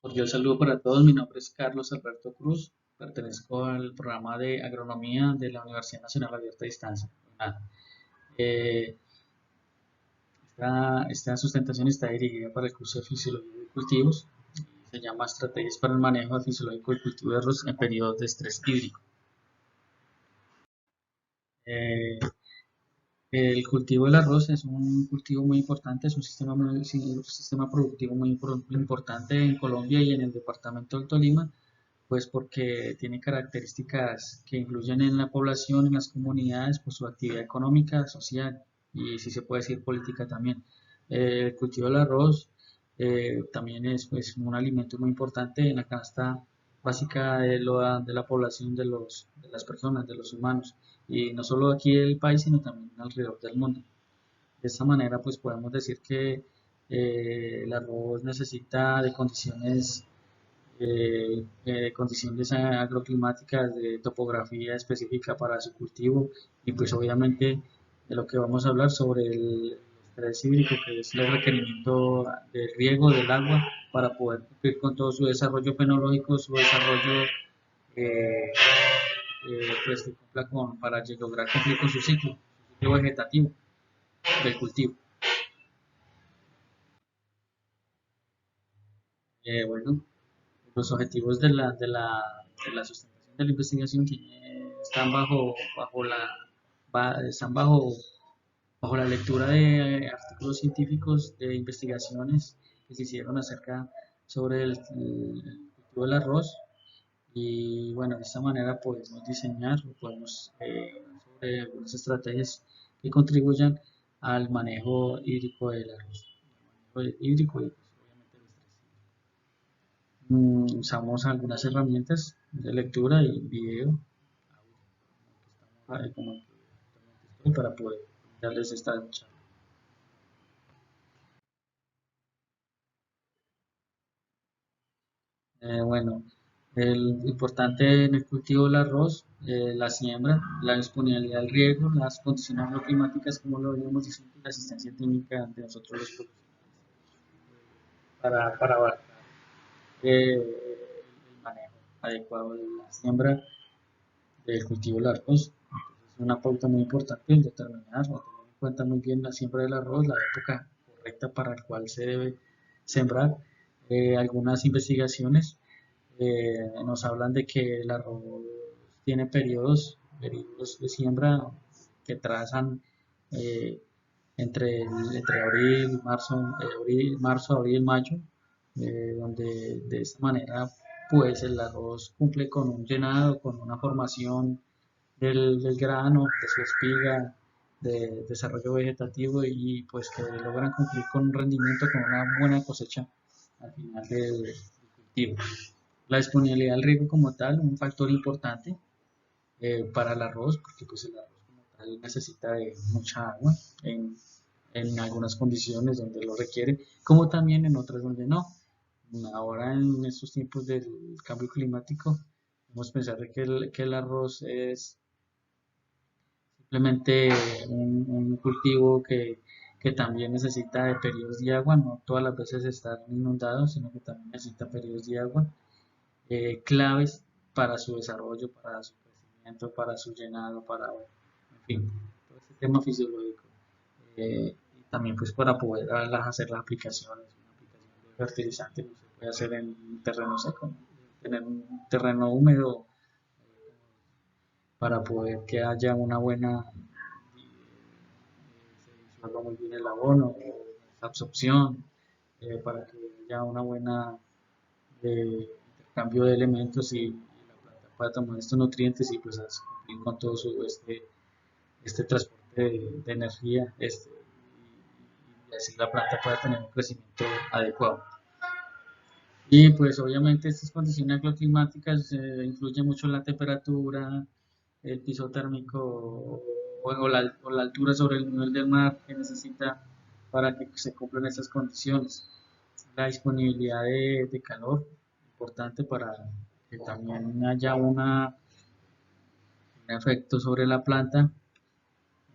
Cordial saludo para todos. Mi nombre es Carlos Alberto Cruz. Pertenezco al programa de agronomía de la Universidad Nacional Abierta a Distancia. UNAD. Eh, esta sustentación está dirigida para el curso de Fisiología de Cultivos. Se llama Estrategias para el manejo fisiológico del cultivo de arroz en periodos de estrés hídrico. Eh, el cultivo del arroz es un cultivo muy importante, es un sistema productivo muy importante en Colombia y en el departamento del Tolima, pues porque tiene características que influyen en la población, en las comunidades, por su actividad económica, social y si se puede decir política también. El cultivo del arroz también es pues, un alimento muy importante en la canasta básica de la población, de las personas, de los humanos, y no solo aquí del país, sino también alrededor del mundo. De esta manera, pues podemos decir que el arroz necesita de condiciones agroclimáticas, de topografía específica para su cultivo y pues obviamente de lo que vamos a hablar sobre el estrés hídrico, que es el requerimiento de riego del agua para poder cumplir con todo su desarrollo fenológico, su desarrollo eh, pues que cumpla para lograr cumplir con su ciclo vegetativo del cultivo. Bueno, los objetivos de la sustentación de la investigación están están bajo la lectura de artículos científicos, de investigaciones que se hicieron sobre el cultivo del arroz. Y bueno, de esta manera podemos diseñar o podemos sobre algunas estrategias que contribuyan al manejo hídrico del arroz. Hídrico y pues, obviamente el estrés. Usamos algunas herramientas de lectura y video como el que actualmente estoy para poder darles esta charla. Bueno, el importante en el cultivo del arroz, la siembra, la disponibilidad del riego, las condiciones agroclimáticas, como lo habíamos dicho, y la asistencia técnica de nosotros los profesionales para abarcar el manejo adecuado de la siembra del cultivo del arroz. Entonces, es una pauta muy importante en determinar o tener en cuenta muy bien la siembra del arroz, la época correcta para la cual se debe sembrar. Algunas investigaciones nos hablan de que el arroz tiene periodos de siembra que trazan eh, entre marzo, abril, mayo, donde de esta manera pues el arroz cumple con un llenado, con una formación del grano, de su espiga, de desarrollo vegetativo y pues que logran cumplir con un rendimiento, con una buena cosecha al final del cultivo. La disponibilidad del riego como tal, un factor importante para el arroz, porque pues el arroz como tal necesita de mucha agua en, en algunas condiciones donde lo requiere, como también en otras donde no. Ahora en estos tiempos del cambio climático, debemos pensar de que el arroz es simplemente un cultivo que también necesita de periodos de agua, no todas las veces están inundados, sino que también necesita periodos de agua claves para su desarrollo, para su crecimiento, para su llenado, en fin, todo este tema fisiológico. Y también pues para poder hacer las aplicaciones, una aplicación de fertilizante no se puede hacer en terreno seco, ¿no? Tener un terreno húmedo para poder que haya una buena, se disuelva muy bien el abono, la absorción, para que haya una buena intercambio de elementos y la planta pueda tomar estos nutrientes y pues cumplir con todo este transporte de energía y así la planta pueda tener un crecimiento adecuado. Y pues obviamente estas condiciones agroclimáticas influyen mucho en la temperatura, el piso térmico o la altura sobre el nivel del mar que necesita para que se cumplan estas condiciones. La disponibilidad de calor, importante para que también haya un efecto sobre la planta.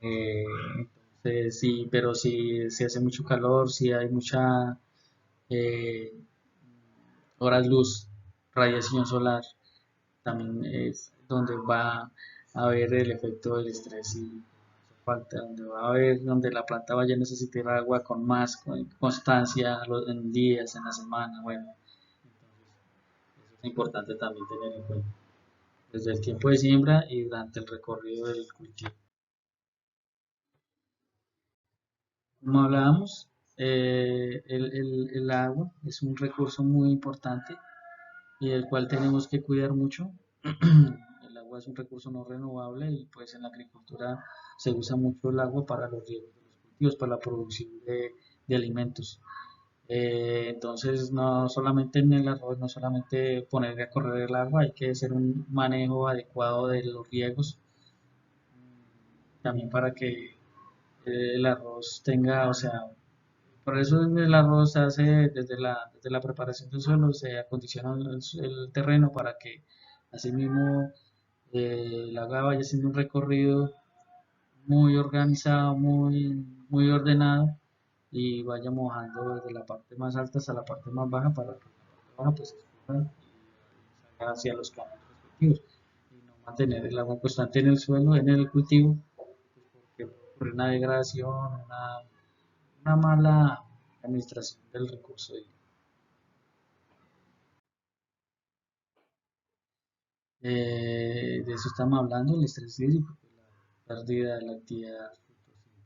Entonces, sí, pero si hace mucho calor, si hay mucha eh, horas luz, radiación solar, también es donde va a haber el efecto del estrés y falta, donde va a haber, donde la planta vaya a necesitar agua con más constancia en días, en la semana, bueno, entonces eso es importante también tener en cuenta, desde el tiempo de siembra y durante el recorrido del cultivo. Como hablábamos, el agua es un recurso muy importante y del cual tenemos que cuidar mucho. El agua es un recurso no renovable y pues en la agricultura se usa mucho el agua para los riegos de los cultivos, para la producción de alimentos. Entonces no solamente en el arroz, no solamente poner a correr el agua, hay que hacer un manejo adecuado de los riegos, también para que el arroz tenga, o sea, por eso el arroz se hace desde la preparación del suelo, se acondiciona el terreno para que asimismo el agua vaya haciendo un recorrido muy organizado, muy ordenado y vaya mojando desde la parte más alta hasta la parte más baja para que la parte baja pues escurra y salga hacia los campos respectivos y no mantener el agua constante en el suelo, en el cultivo, pues porque por una degradación, una mala administración del recurso. De eso estamos hablando, el estrés hídrico, pues, la pérdida de la actividad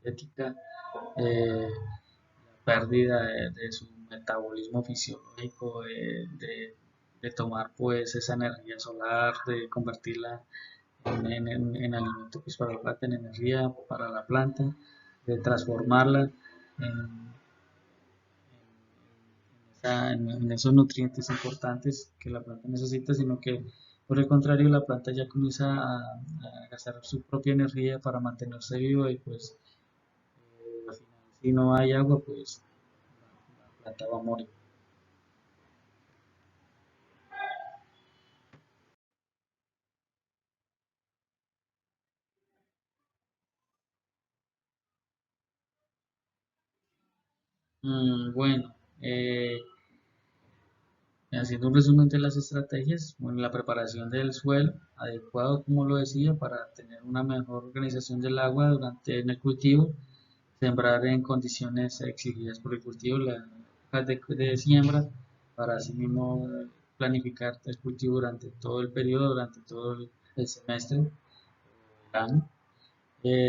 fotosintética, la pérdida de su metabolismo fisiológico, de tomar pues esa energía solar, de convertirla en alimento pues, para la planta, en energía para la planta, de transformarla en, en esos nutrientes importantes que la planta necesita, sino que por el contrario la planta ya comienza a gastar su propia energía para mantenerse viva y pues al final si no hay agua pues la planta va a morir. Bueno, haciendo un resumen de las estrategias, bueno, la preparación del suelo adecuado, como lo decía, para tener una mejor organización del agua durante en el cultivo, sembrar en condiciones exigidas por el cultivo, la época de siembra, para así mismo planificar el cultivo durante todo el periodo, durante todo el semestre, el año,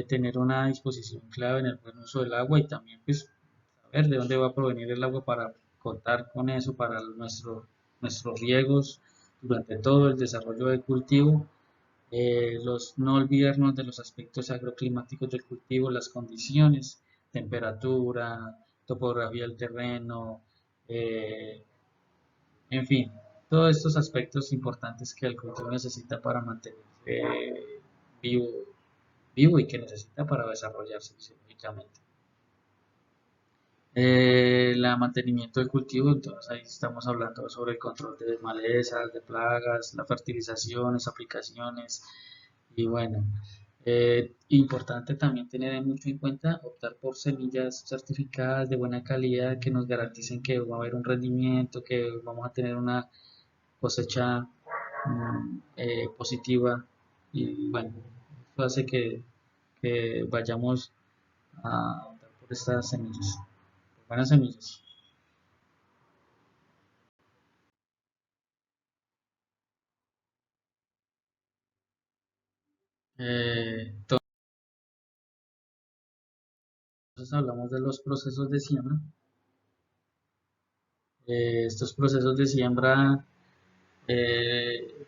tener una disposición clave en el buen uso del agua y también pues saber de dónde va a provenir el agua para contar con eso para nuestros riegos durante todo el desarrollo del cultivo, no olvidarnos de los aspectos agroclimáticos del cultivo, las condiciones, temperatura, topografía del terreno, eh, en fin, todos estos aspectos importantes que el cultivo necesita para mantenerse vivo, vivo y que necesita para desarrollarse fisiológicamente. El mantenimiento del cultivo, entonces ahí estamos hablando sobre el control de malezas, de plagas, las fertilizaciones, aplicaciones y bueno, importante también tener mucho en cuenta optar por semillas certificadas de buena calidad que nos garanticen que va a haber un rendimiento, que vamos a tener una cosecha positiva y bueno, eso hace que vayamos a optar por estas semillas, por buenas semillas. Entonces hablamos de los procesos de siembra. Estos procesos de siembra,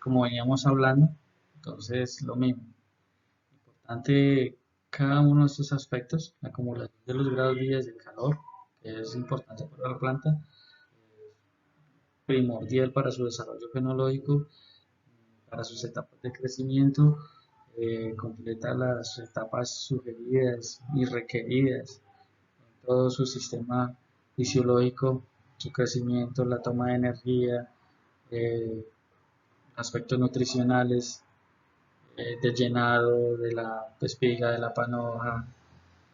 como veníamos hablando, entonces lo mismo. Importante cada uno de estos aspectos, la acumulación de los grados días de calor, que es importante para la planta, primordial para su desarrollo fenológico, para sus etapas de crecimiento, completa las etapas sugeridas y requeridas en todo su sistema fisiológico, su crecimiento, la toma de energía, eh, aspectos nutricionales, del llenado, de la espiga, de la panoja,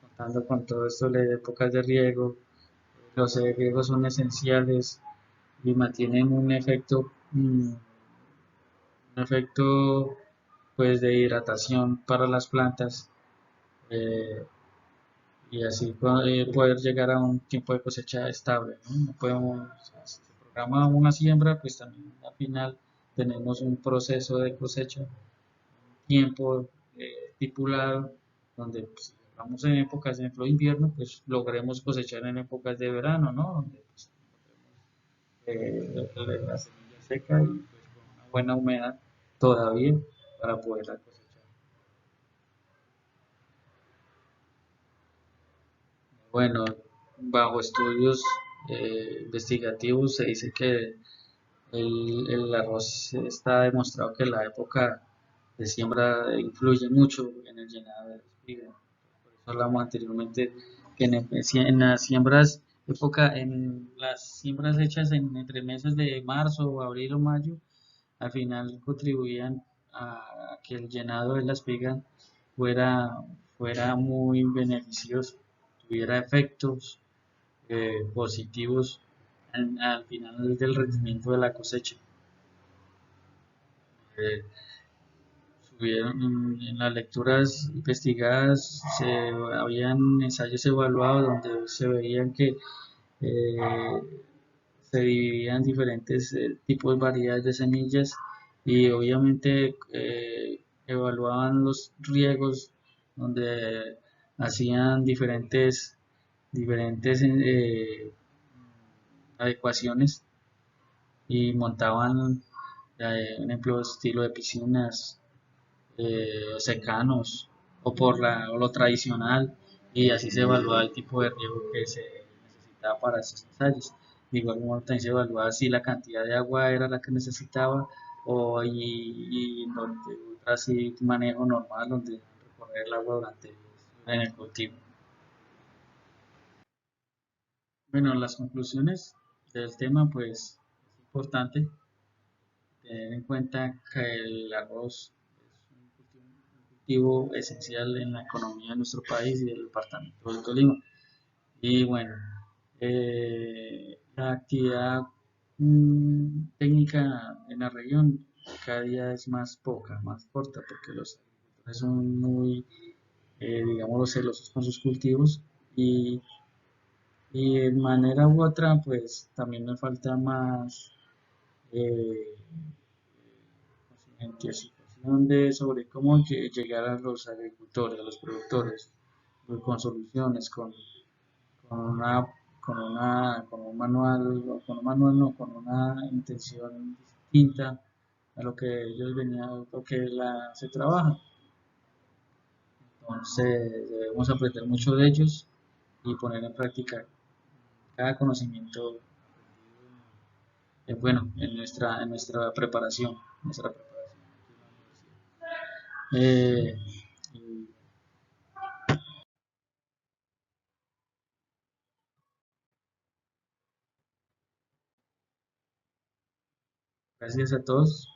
contando con todo esto de épocas de riego. Los riegos son esenciales y mantienen un efecto pues de hidratación para las plantas, eh, y así poder llegar a un tiempo de cosecha estable, ¿no? No podemos, si se programa una siembra, pues también al final tenemos un proceso de cosecha, un tiempo estipulado, donde pues, si sembramos en épocas, por ejemplo, de invierno, pues logremos cosechar en épocas de verano, ¿no? Donde pues, la semilla seca y pues con una buena humedad todavía para poderla cosechar. Bueno, bajo estudios investigativos se dice que el arroz está demostrado que la época de siembra influye mucho en el llenado de la espiga. Por eso hablamos anteriormente que en las siembras, en las siembras hechas entre meses de marzo, abril o mayo, al final contribuían a que el llenado de la espiga fuera, fuera muy beneficioso, tuviera efectos positivos al final del rendimiento de la cosecha. Eh, en las lecturas investigadas habían ensayos evaluados donde se veían que eh, se dividían diferentes tipos de variedades de semillas y obviamente evaluaban los riegos donde hacían diferentes adecuaciones y montaban, por ejemplo, estilo de piscinas, secanos o lo tradicional, y así se evaluaba el tipo de riego que se necesitaba para esos ensayos. De igual modo también se evaluaba si la cantidad de agua era la que necesitaba y donde así manejo normal donde recorrer el agua durante en el cultivo. Bueno, las conclusiones del tema pues es importante tener en cuenta que el arroz es un cultivo esencial en la economía de nuestro país y del departamento del Tolima. Y bueno, la actividad técnica en la región cada día es más poca, más corta, porque los agricultores son muy, digámoslo, celosos con sus cultivos y de manera u otra, pues también nos falta más eh, concientización sobre cómo llegar a los agricultores, a los productores, con soluciones, con una, con un manual no, con una intención distinta a lo que ellos venían, lo que se trabaja. Entonces debemos aprender mucho de ellos y poner en práctica cada conocimiento bueno, en nuestra preparación, aquí en la universidad. Y gracias a todos.